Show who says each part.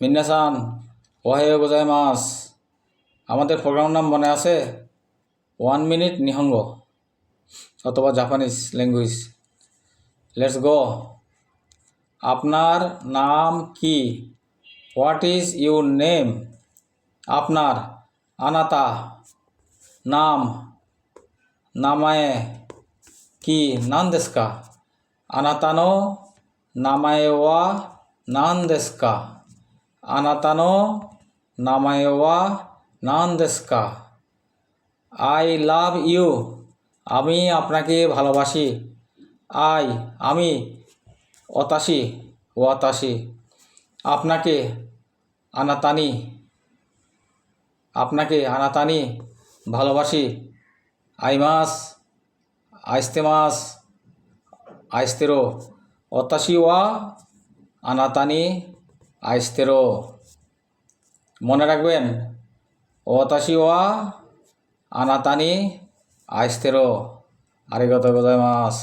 Speaker 1: মিন্নাসান Ohio গোজাইমাস। আমাদের programme নাম মনে আছে? 1 মিনিট নিহঙ্গ অথবা জাপানিজ ল্যাঙ্গুয়েজ। Let's go. আপনার নাম কি? What is your name? আপনার আনাতা নাম নামায়ে কি নান দেসু কা? আনাতানো নামায়ে ওয়া নান দেসু কা? আনাতানো নামায়ে ওয়া নান দেসু কা? I love you. আমি আপনাকে ভালোবাসি। আমি অতাশি ওয়াতাশি। আপনাকে আনাতানি ভালোবাসি। আইমাস আইস্তেমাস আইস্তেরো। অতাশি ওয়া আনাতানি আইস্তেরো। মনে রাখবেন, অতাশি ওয়া আনাতানি আইস্তেরো। আরিগাতো গোজাইমাস।